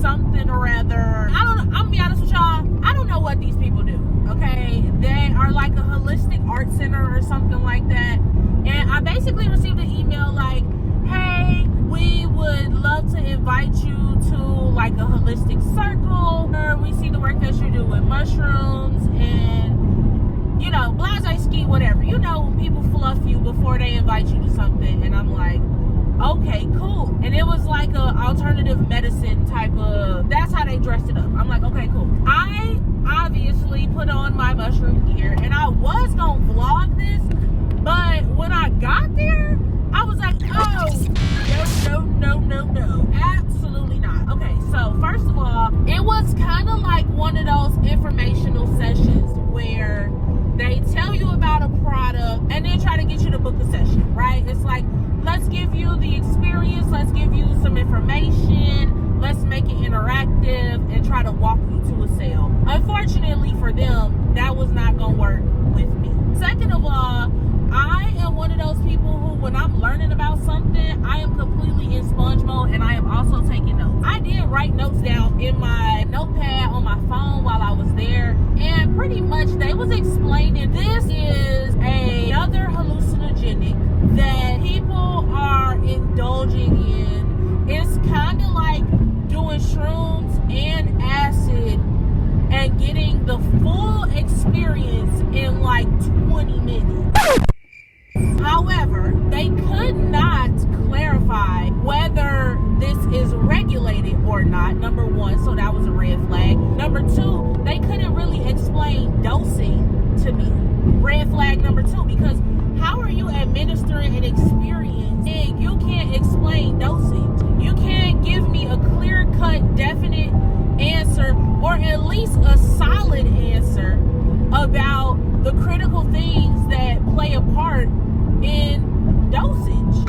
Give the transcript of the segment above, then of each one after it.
something or other. I don't know. I'm gonna be honest with y'all. I don't know what these people do. Okay, they are like a holistic art center or something like that. And I basically received an email like, hey, we would love to invite you to like a holistic circle. We see the work that you do with mushrooms and, you know, blase-ski, whatever. You know, when people fluff you before they invite you to something. And I'm like, okay, cool. And it was like a alternative medicine type of, that's how they dressed it up. I'm like, okay, cool. I obviously put on my mushroom gear and I was gonna vlog this, but when I got there, I was like, oh, no, absolutely not. Okay, so first of all, it was kind of like one of those informational sessions where they tell you about a product and then try to get you to book a session, right? It's like, let's give you the experience, let's give you some information, let's make it interactive and try to walk you to a sale. Unfortunately for them, that was not gonna work with me. Second of all, I am one of those people who, when I'm learning about something, I am completely in sponge mode and I am also taking notes. I did write notes down in my notepad on my phone while I was there, and pretty much they was explaining this is another hallucinogenic that people are indulging in. It's kind of like doing shrooms and acid and getting the full experience in like 20 minutes. However, they could not clarify whether this is regulated or not, number one, so that was a red flag. Number two, they couldn't really explain dosing to me. Red flag number two, because how are you administering an experience and you can't explain dosing? You can't give me a clear-cut, definite answer, or at least a solid answer about the critical things that play a part in dosage.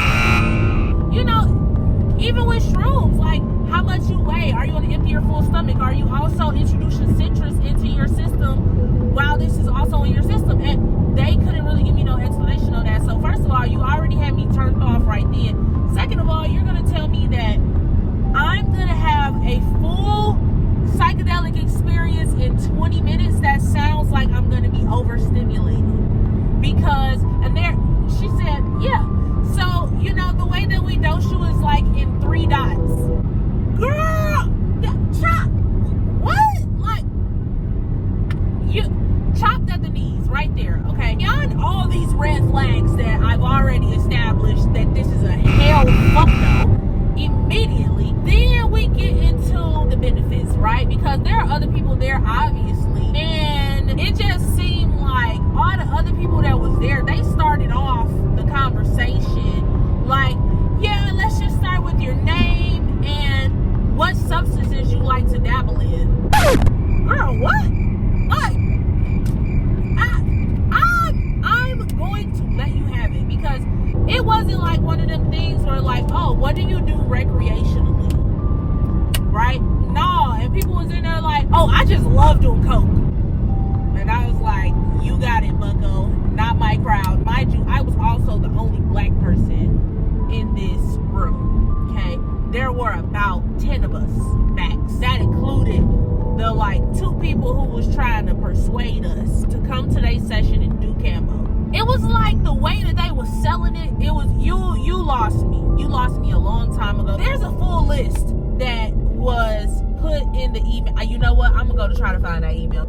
You know, even with shrooms, like how much you weigh, are you going to empty your full stomach? Are you also introducing citrus into your system while this is also in your system? And they couldn't really give me no explanation on that. So first of all, you already had me turned off right then. Second of all, you're going to tell me that I'm going to have a full psychedelic experience in 20 minutes. That sounds like I'm going to be overstimulated. Because, and there, she said, yeah. So, you know, the way that we dose you is like in 3 dots. Girl, chop. What? Like, you chopped at the knees right there, okay? Beyond all these red flags that I've already established that this is a hell fuck no, immediately, then we get into the benefits, right? Because there are other people there, obviously, and it just seemed like all the other people that was there, they started off the conversation like, yeah, let's just start with your name and what substances you like to dabble in. Girl, what? Like, I'm going to let you have it, because it wasn't like one of them things where like, oh, what do you do recreationally? Right? No, and people was in there like, oh, I just love doing coke. And I was like, you got it, bucko. Not my crowd. Mind you, I was also the only black person in this room. Okay? There were about 10 of us max. That included the like 2 people who was trying to persuade us to come to their session and do Kambo. It was like the way that they was selling it, it was, you lost me. You lost me a long time ago. There's a full list that was put in the email. You know what? I'm gonna go to try to find that email.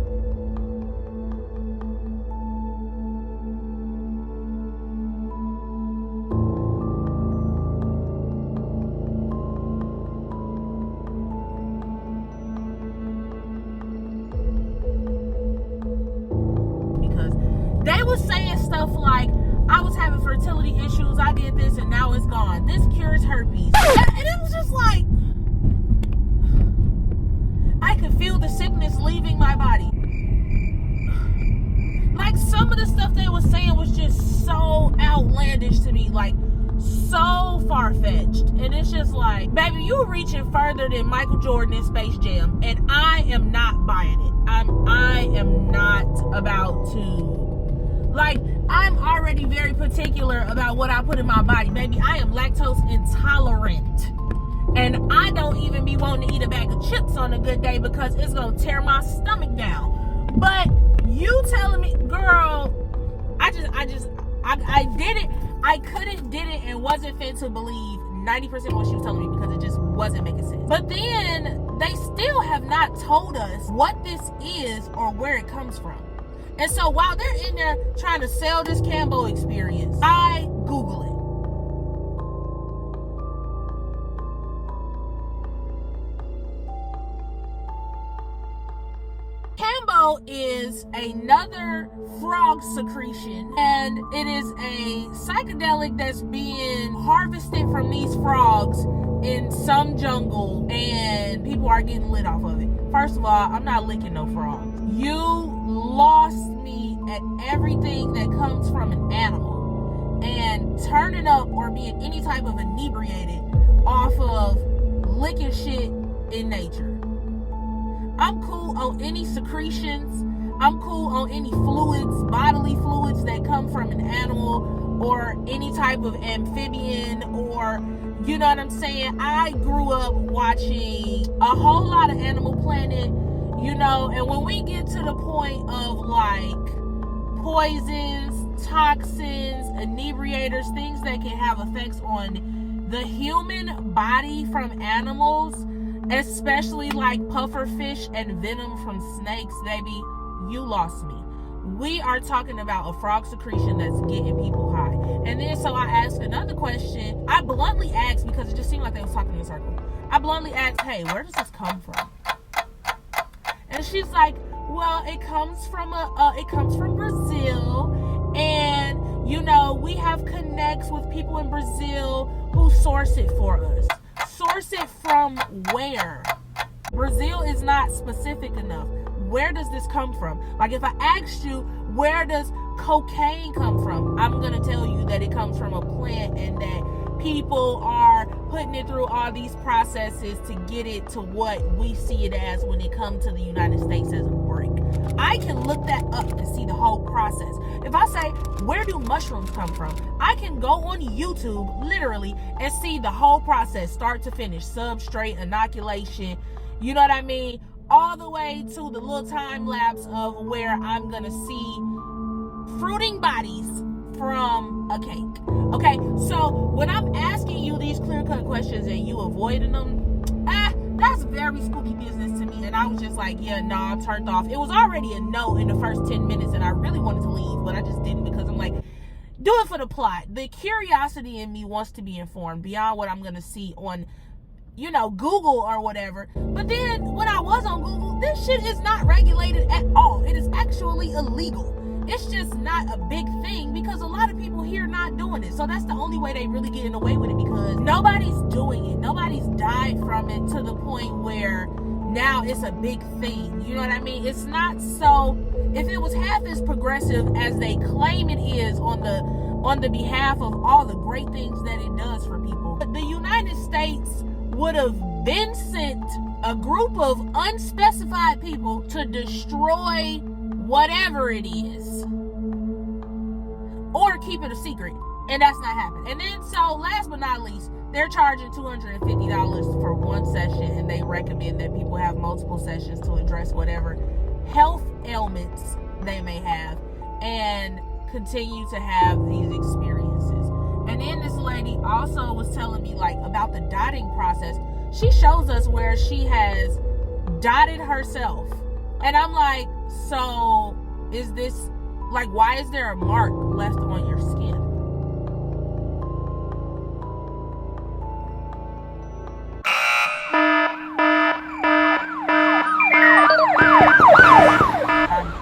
They was saying stuff like, I was having fertility issues, I did this, and now it's gone. This cures herpes. And it was just like, I could feel the sickness leaving my body. Like, some of the stuff they was saying was just so outlandish to me, like, so far-fetched. And it's just like, baby, you reaching further than Michael Jordan in Space Jam, and I am not buying it. I am not about to. Like, I'm already very particular about what I put in my body. Baby, I am lactose intolerant. And I don't even be wanting to eat a bag of chips on a good day because it's gonna tear my stomach down. But you telling me, girl, I did it. I couldn't did it and wasn't fit to believe 90% of what she was telling me because it just wasn't making sense. But then they still have not told us what this is or where it comes from. And so while they're in there trying to sell this Kambo experience, I Google it. Kambo is another frog secretion, and it is a psychedelic that's being harvested from these frogs in some jungle, and people are getting lit off of it. First of all, I'm not licking no frogs. You lost me at everything that comes from an animal, and turning up or being any type of inebriated off of licking shit in nature. I'm cool on any secretions. I'm cool on any fluids, bodily fluids that come from an animal or any type of amphibian, or, you know what I'm saying? I grew up watching a whole lot of Animal Planet, you know, and when we get to the point of like poisons, toxins, inebriators, things that can have effects on the human body from animals, especially like puffer fish and venom from snakes, baby, you lost me. We are talking about a frog secretion that's getting people high. And then so I asked another question. I bluntly asked, because it just seemed like they was talking in a circle. I bluntly asked, hey, where does this come from? And she's like, well, it comes from Brazil, and you know, we have connects with people in Brazil who source it for us. Source it from where? Brazil is not specific enough. Where does this come from? Like if I asked you, where does cocaine come from? I'm going to tell you that it comes from a plant and that people are putting it through all these processes to get it to what we see it as when it comes to the United States as a brick. I can look that up and see the whole process. If I say, where do mushrooms come from? I can go on YouTube, literally, and see the whole process, start to finish, substrate, inoculation, you know what I mean? All the way to the little time lapse of where I'm going to see fruiting bodies from a cake. Okay, so when I'm asking you these clear-cut questions and you avoiding them, that's very spooky business to me. And I was just like, yeah, no, I'm turned off. It was already a no in the first 10 minutes, and I really wanted to leave, but I just didn't, because I'm like, do it for the plot. The curiosity in me wants to be informed beyond what I'm going to see on, you know, Google or whatever. But then when I was on Google, this shit is not regulated at all. It is actually illegal. It's just not a big thing because a lot of people here not doing it. So that's the only way they really getting away with it, because nobody's doing it. Nobody's died from it to the point where now it's a big thing. You know what I mean? It's not so, if it was half as progressive as they claim it is on the behalf of all the great things that it does for people, but the United States would have been sent a group of unspecified people to destroy whatever it is, or keep it a secret, and that's not happening. And then, so last but not least, they're charging $250 for one session, and they recommend that people have multiple sessions to address whatever health ailments they may have and continue to have these experiences. And then this lady also was telling me like about the dotting process. She shows us where she has dotted herself, and I'm like, so is this like, why is there a mark left on your skin?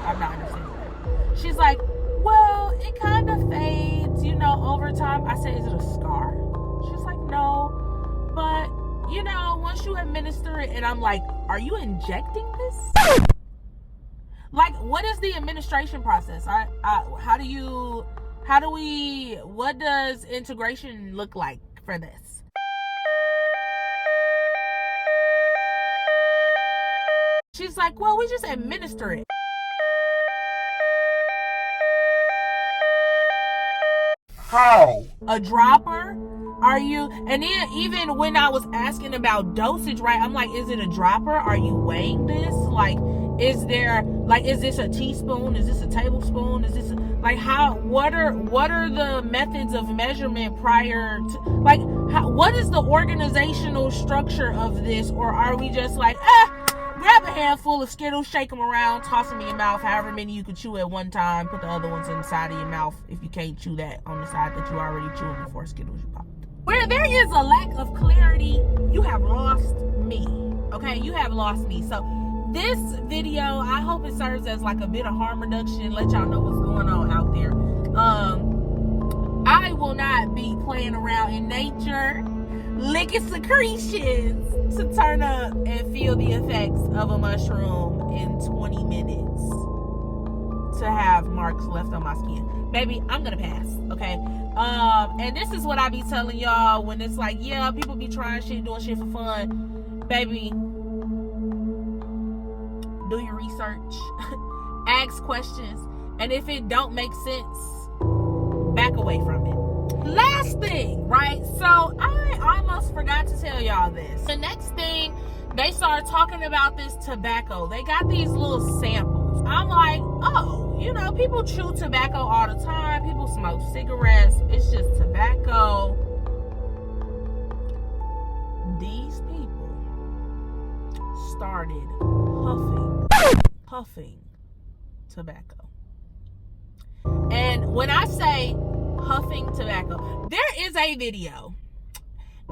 I'm not understanding that. She's like, well, it kind of fades, you know, over time. I said, is it a scar? She's like, no, but you know, once you administer it, and I'm like, are you injecting this? Like, what is the administration process? What does integration look like for this? She's like, well, we just administer it. How? A dropper, Are you, and then even when I was asking about dosage, right, I'm like, is it a dropper? Are you weighing this? Like, is there, like, is this a teaspoon? Is this a tablespoon? Is this, like, what are the methods of measurement prior to, like, what is the organizational structure of this? Or are we just like, grab a handful of Skittles, shake them around, toss them in your mouth, however many you can chew at one time, put the other ones inside of your mouth if you can't chew that on the side that you already chewed before Skittles you popped. Where there is a lack of clarity, you have lost me, okay? You have lost me. So this video, I hope it serves as like a bit of harm reduction, let y'all know what's going on out there. I will not be playing around in nature, licking secretions to turn up and feel the effects of a mushroom in 20 minutes to have marks left on my skin. Baby, I'm gonna pass, okay? And this is what I be telling y'all when it's like, yeah, people be trying shit, doing shit for fun. Baby, do your research, ask questions, and if it don't make sense, back away from it. Last thing, right? So I almost forgot to tell y'all this. The next thing, they started talking about this tobacco. They got these little samples. I'm like, oh, you know, people chew tobacco all the time. People smoke cigarettes. It's just tobacco. These people started puffing tobacco. And when I say puffing tobacco, there is a video,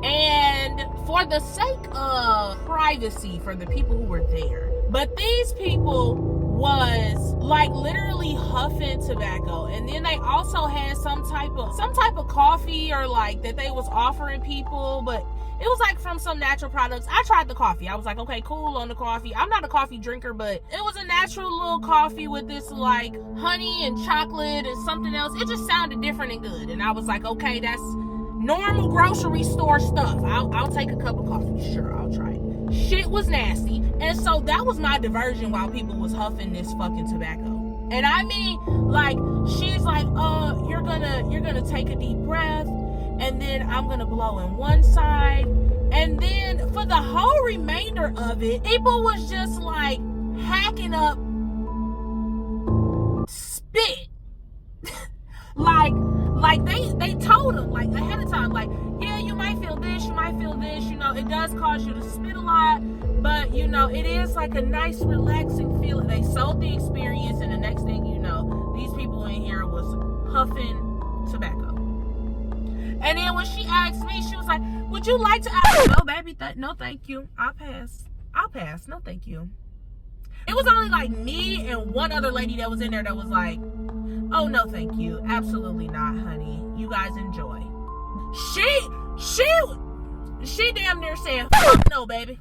and for the sake of privacy for the people who were there, but these people was like literally huffing tobacco, and then they also had some type of coffee or like that they was offering people, but it was like from some natural products. I tried the coffee. I was like, okay, cool on the coffee. I'm not a coffee drinker, but it was a natural little coffee with this like honey and chocolate and something else. It just sounded different and good. And I was like, okay, that's normal grocery store stuff. I'll take a cup of coffee. Sure, I'll try it. Shit was nasty. And so that was my diversion while people was huffing this fucking tobacco. And I mean, like, she's like, you're gonna take a deep breath, and then I'm gonna blow in one side, and then for the whole remainder of it, people was just like hacking up spit. like they told them like ahead of time, like, yeah, you might feel this, you know, it does cause you to spit a lot, but you know, it is like a nice relaxing feeling. They sold the experience, and the next thing you know, these people in here was huffing tobacco. And then when she asked me, she was like, would you like to ask? No, baby, no thank you. I'll pass, no thank you. It was only like me and one other lady that was in there that was like, oh no thank you, absolutely not, honey, you guys enjoy. She damn near said, fuck no, baby.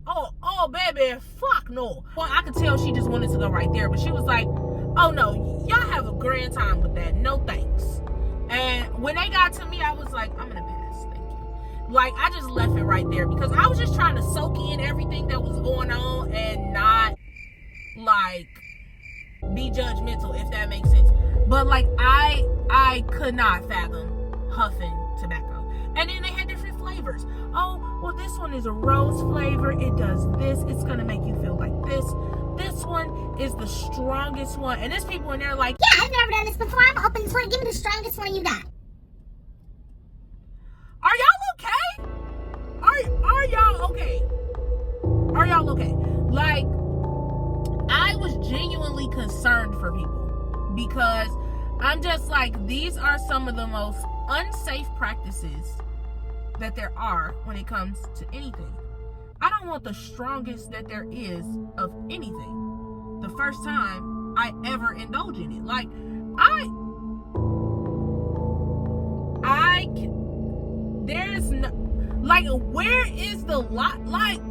Oh baby, fuck no. Well, I could tell she just wanted to go right there, but she was like, oh no, y'all have a grand time with that, no thanks. And when they got to me, I was like, I'm gonna pass, thank you. Like, I just left it right there because I was just trying to soak in everything that was going on and not like be judgmental, if that makes sense. But like, I could not fathom huffing tobacco. And then they had different flavors. Oh, well, this one is a rose flavor. It does this. It's gonna make you feel like this. This one is the strongest one. And there's people in there like, yeah, I've never done this before. I'm open to it. Give me the strongest one you got. Are y'all okay? Are y'all okay? Are y'all okay? Like, I was genuinely concerned for people because I'm just like, these are some of the most unsafe practices that there are when it comes to anything. I don't want the strongest that there is of anything the first time I ever indulge in it. Like, there's no, like, where is the lot? Like,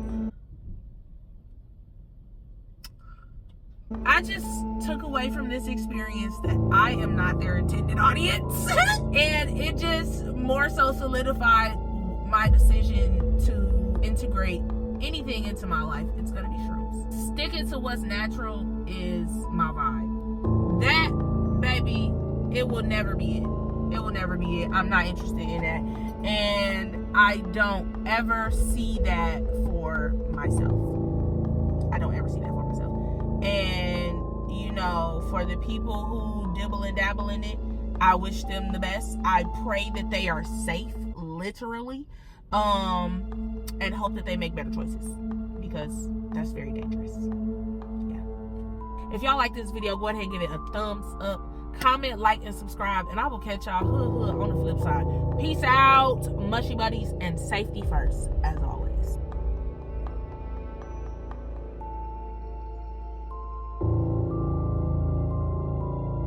I just took away from this experience that I am not their intended audience. And it just more so solidified my decision to integrate anything into my life. It's gonna be shrooms. Sticking to what's natural is my vibe. That, baby, it will never be it. It will never be it. I'm not interested in that. And I don't ever see that for myself. I don't ever see that for myself. And, you know, for the people who dibble and dabble in it, I wish them the best. I pray that they are safe, literally, and hope that they make better choices, because that's very dangerous. Yeah. If y'all like this video, go ahead and give it a thumbs up. Comment, like, and subscribe, and I will catch y'all on the flip side. Peace out, mushy buddies, and safety first, as always.